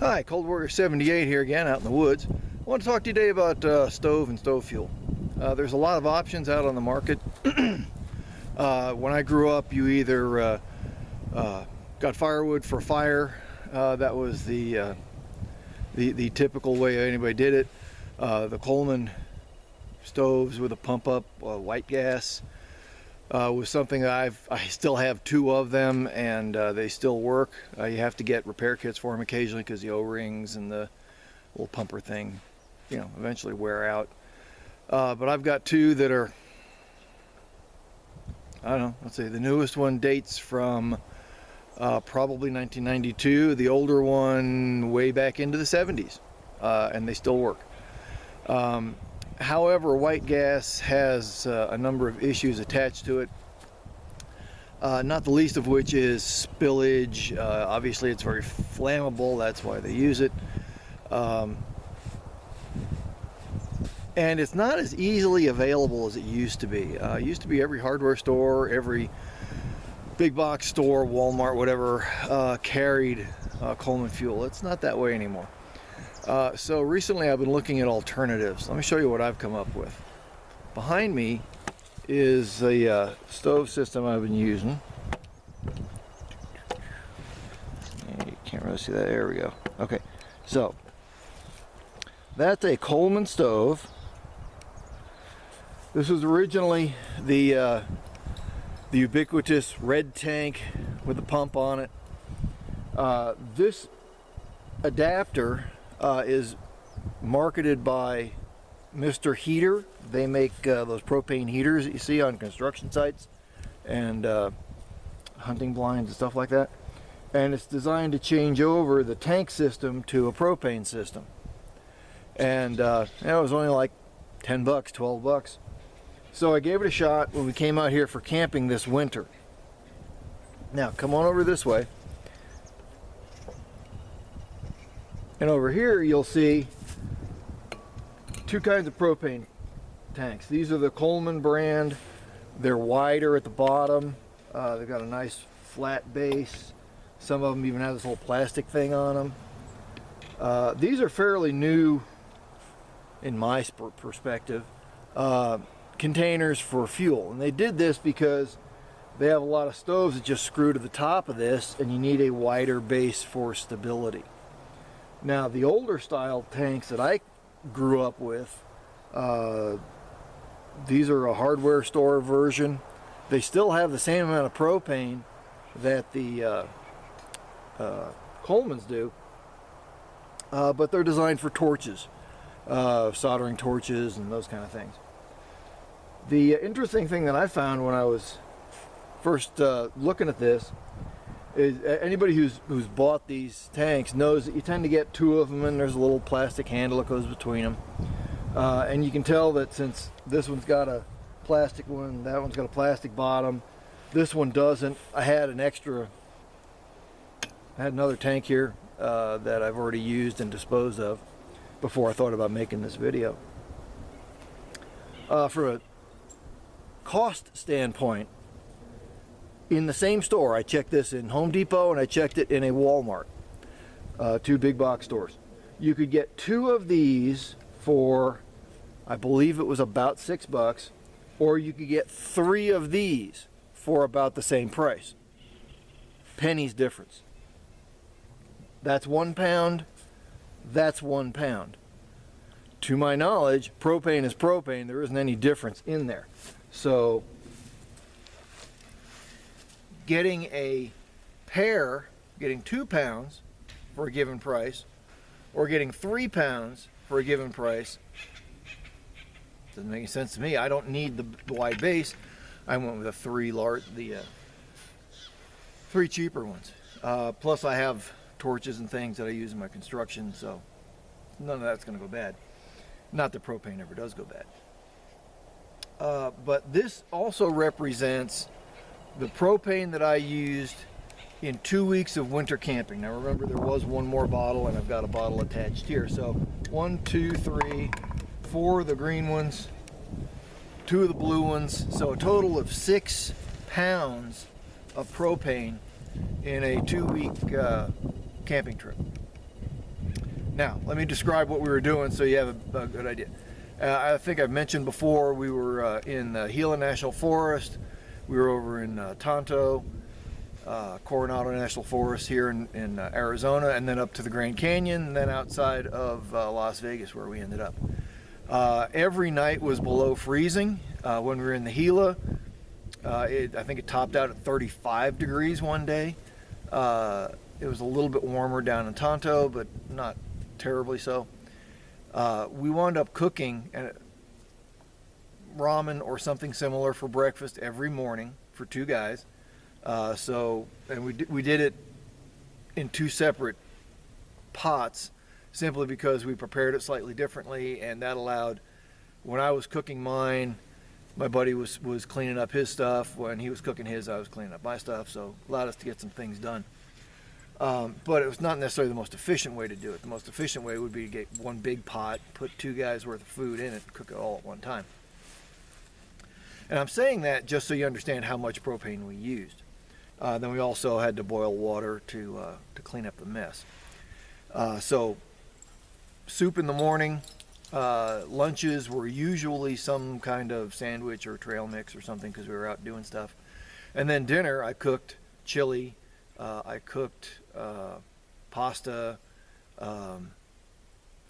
Hi, Cold Warrior 78 here again out in the woods. I want to talk to you today about stove and stove fuel. There's a lot of options out on the market. When I grew up, you either got firewood for fire. That was the typical way anybody did it. The Coleman stoves with a pump up white gas was something that I still have 2 of them, and they still work. You have to get repair kits for them occasionally because the O-rings and the little pumper thing, you know, eventually wear out. But I've got 2 that are, I don't know, let's see, the newest one dates from probably 1992, the older one way back into the 70s, and they still work. However, white gas has a number of issues attached to it, not the least of which is spillage. Obviously it's very flammable, that's why they use it. And it's not as easily available as it used to be. It used to be every hardware store, every big box store, Walmart, whatever, carried Coleman fuel. It's not that way anymore. So recently I've been looking at alternatives. Let me show you what I've come up with. Behind me is the stove system I've been using. You can't really see that. There we go. Okay, so that's a Coleman stove. This was originally the ubiquitous red tank with the pump on it. This adapter is marketed by Mr. Heater. They make those propane heaters that you see on construction sites and hunting blinds and stuff like that. And it's designed to change over the tank system to a propane system. And it was only like 10 bucks, 12 bucks. So I gave it a shot when we came out here for camping this winter. Now come on over this way. And over here you'll see 2 kinds of propane tanks. These are the Coleman brand. They're wider at the bottom. They've got a nice flat base. Some of them even have this little plastic thing on them. These are fairly new, in my perspective, containers for fuel. And they did this because they have a lot of stoves that just screw to the top of this, and you need a wider base for stability. Now the older style tanks that I grew up with, these are a hardware store version. They still have the same amount of propane that the Colemans do, but they're designed for torches, soldering torches and those kind of things. The interesting thing that I found when I was first looking at this is anybody who's bought these tanks knows that you tend to get 2 of them, and there's a little plastic handle that goes between them, and you can tell that since this one's got a plastic one, that one's got a plastic bottom, this one doesn't. I had another tank here that I've already used and disposed of before I thought about making this video. From a cost standpoint, in the same store, I checked this in Home Depot and I checked it in a Walmart, 2 big box stores. You could get 2 of these for, I believe it was about 6 bucks, or you could get 3 of these for about the same price. Pennies difference. That's 1 pound, that's 1 pound. To my knowledge, propane is propane. There isn't any difference in there. So getting a pair, getting 2 pounds for a given price, or getting 3 pounds for a given price, doesn't make any sense to me. I don't need the wide base. I went with the 3 cheaper ones. Plus I have torches and things that I use in my construction, so none of that's going to go bad. Not that propane ever does go bad. But this also represents the propane that I used in 2 weeks of winter camping. Now remember, there was 1 more bottle, and I've got a bottle attached here. So 1, 2, 3, 4 of the green ones, 2 of the blue ones. So a total of 6 pounds of propane in a 2-week camping trip. Now, let me describe what we were doing so you have a good idea. I think I've mentioned before, we were in the Gila National Forest. We were over in Tonto, Coronado National Forest here in Arizona, and then up to the Grand Canyon, and then outside of Las Vegas where we ended up. Every night was below freezing. When we were in the Gila, I think it topped out at 35 degrees one day. It was a little bit warmer down in Tonto, but not terribly so. We wound up cooking ramen or something similar for breakfast every morning for 2 guys. And we did it in 2 separate pots, simply because we prepared it slightly differently, and that allowed, when I was cooking mine, my buddy was cleaning up his stuff. When he was cooking his, I was cleaning up my stuff, so allowed us to get some things done. But it was not necessarily the most efficient way to do it. The most efficient way would be to get one big pot, put 2 guys worth of food in it, and cook it all at one time. And I'm saying that just so you understand how much propane we used. Then we also had to boil water to clean up the mess. So soup in the morning, lunches were usually some kind of sandwich or trail mix or something because we were out doing stuff. And then dinner, I cooked chili, I cooked pasta. I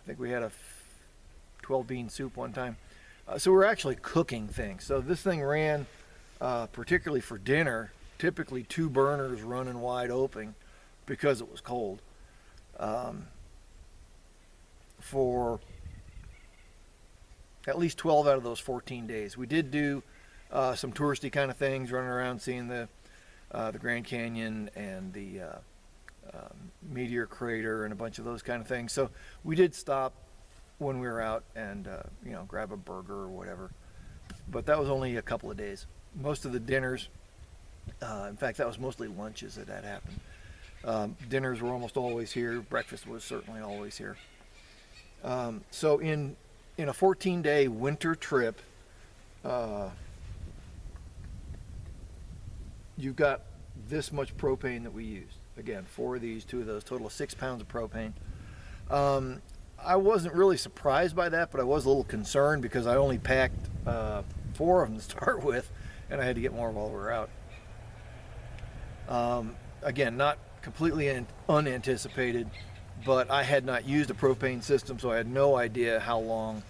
think we had a 12-bean soup one time. So we're actually cooking things. So this thing ran, particularly for dinner, typically 2 burners running wide open because it was cold. For at least 12 out of those 14 days. We did do some touristy kind of things, running around seeing the Grand Canyon and the meteor crater and a bunch of those kind of things. So we did stop when we were out and grab a burger or whatever, but that was only a couple of days. Most of the dinners, in fact, that was mostly lunches that happened. Dinners were almost always here. Breakfast was certainly always here. So in a 14-day winter trip, you've got this much propane that we used. Again, 4 of these, 2 of those, total of 6 pounds of propane. I wasn't really surprised by that, but I was a little concerned because I only packed 4 of them to start with, and I had to get more while we were out. Again, not completely unanticipated, but I had not used a propane system, so I had no idea how long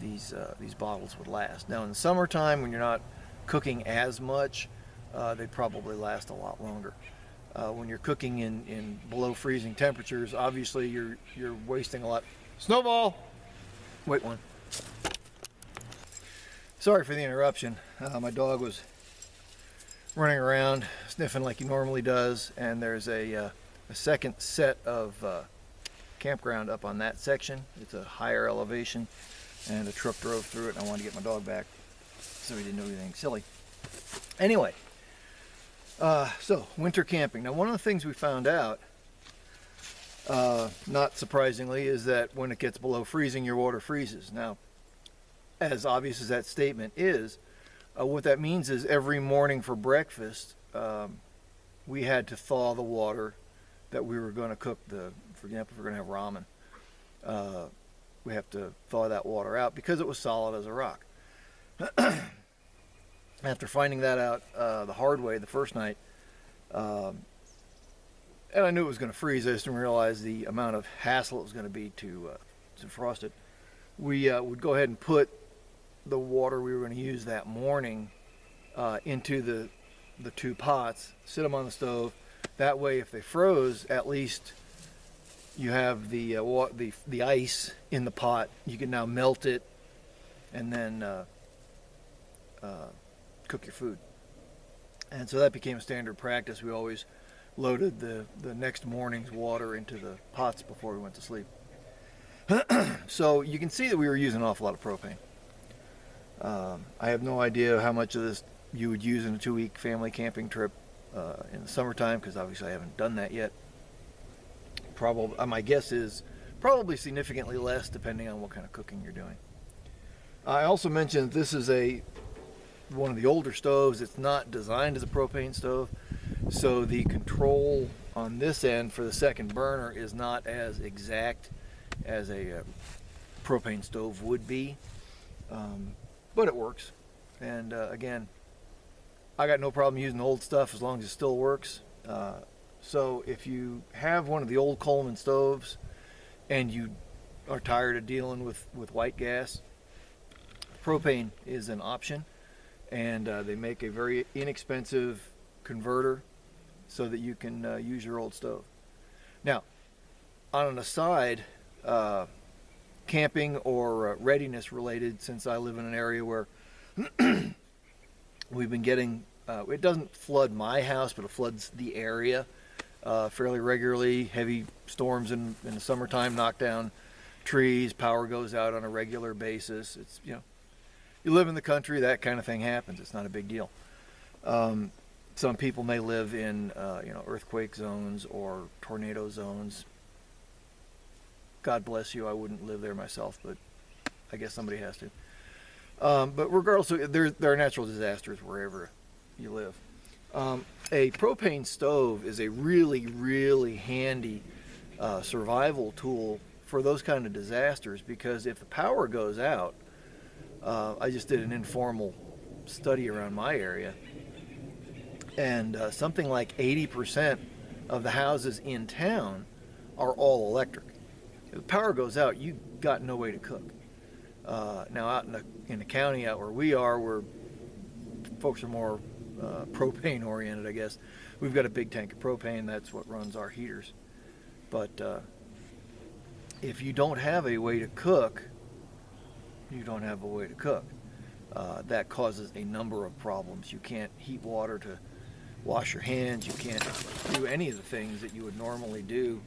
these bottles would last. Now in the summertime, when you're not cooking as much, they probably last a lot longer. When you're cooking in below freezing temperatures, obviously you're wasting a lot. Snowball! Wait one. Sorry for the interruption. My dog was running around sniffing like he normally does, and there's a second set of campground up on that section. It's a higher elevation, and a truck drove through it, and I wanted to get my dog back so he didn't do anything silly. Anyway, so winter camping. Now, one of the things we found out, not surprisingly, is that when it gets below freezing, your water freezes. Now, as obvious as that statement is, what that means is every morning for breakfast, we had to thaw the water that we were going to cook for example, if we're going to have ramen, we have to thaw that water out because it was solid as a rock. After finding that out the hard way the first night, and I knew it was going to freeze, I just didn't realize the amount of hassle it was going to be to frost it. We would go ahead and put the water we were going to use that morning into the 2 pots, sit them on the stove. That way, if they froze, at least you have the ice in the pot. You can now melt it and then cook your food. And so that became a standard practice. We always loaded the next morning's water into the pots before we went to sleep. So you can see that we were using an awful lot of propane. I have no idea how much of this you would use in a 2-week family camping trip in the summertime, because obviously I haven't done that yet. Probably, my guess is probably significantly less, depending on what kind of cooking you're doing. I also mentioned this is one of the older stoves. It's not designed as a propane stove, so the control on this end for the second burner is not as exact as a propane stove would be, but it works. And again, I got no problem using old stuff as long as it still works. So if you have one of the old Coleman stoves and you are tired of dealing with white gas, propane is an option, and they make a very inexpensive converter so that you can use your old stove. Now, on an aside, camping or readiness related, since I live in an area where we've been getting, it doesn't flood my house, but it floods the area fairly regularly. Heavy storms in the summertime knock down trees, power goes out on a regular basis. It's, you know, you live in the country, that kind of thing happens. It's not a big deal. Some people may live in you know, earthquake zones or tornado zones. God bless you, I wouldn't live there myself, but I guess somebody has to. But regardless, there are natural disasters wherever you live. A propane stove is a really, really handy survival tool for those kind of disasters, because if the power goes out, I just did an informal study around my area, and something like 80% of the houses in town are all electric. If the power goes out, you got no way to cook. Now out in the county out where we are, where folks are more propane oriented, I guess, we've got a big tank of propane. That's what runs our heaters. But if you don't have a way to cook, you don't have a way to cook. That causes a number of problems. You can't heat water to wash your hands. You can't do any of the things that you would normally do.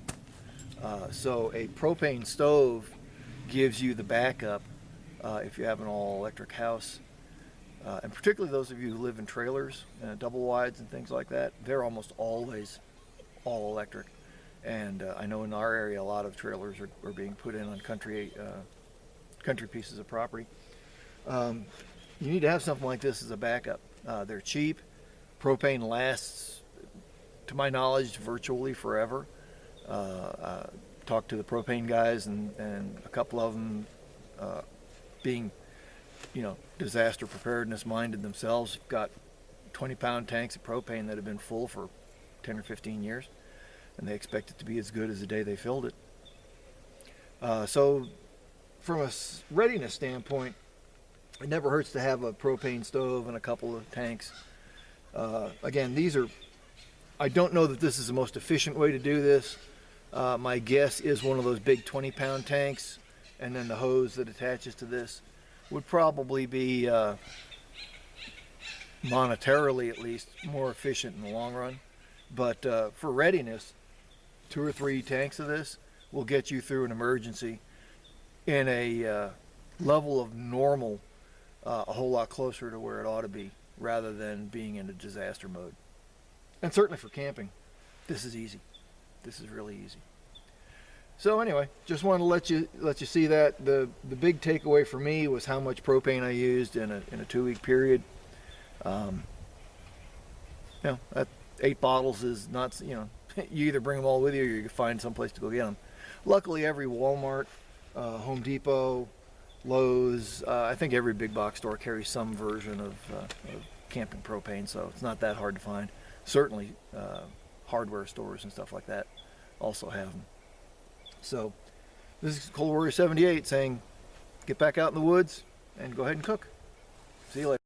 So a propane stove gives you the backup if you have an all-electric house. And particularly those of you who live in trailers, double wides and things like that, they're almost always all electric. And I know in our area a lot of trailers are being put in on country pieces of property. You need to have something like this as a backup. They're cheap. Propane lasts, to my knowledge, virtually forever. Talked to the propane guys, and a couple of them being, you know, disaster preparedness minded themselves, got 20-pound tanks of propane that have been full for 10 or 15 years, and they expect it to be as good as the day they filled it. So from a readiness standpoint, it never hurts to have a propane stove and a couple of tanks. Again, these are, I don't know that this is the most efficient way to do this. My guess is one of those big 20-pound tanks, and then the hose that attaches to this would probably be, monetarily at least, more efficient in the long run. But for readiness, 2 or 3 tanks of this will get you through an emergency in a level of normal a whole lot closer to where it ought to be, rather than being in a disaster mode. And certainly for camping, this is easy. This is really easy. So anyway, just wanted to let you see that. The big takeaway for me was how much propane I used in a 2-week period. You know, that 8 bottles is not, you know, you either bring them all with you or you can find someplace to go get them. Luckily, every Walmart, Home Depot, Lowe's, I think every big box store carries some version of camping propane, so it's not that hard to find. Certainly hardware stores and stuff like that also have them. So this is Cold Warrior 78 saying, get back out in the woods and go ahead and cook. See you later.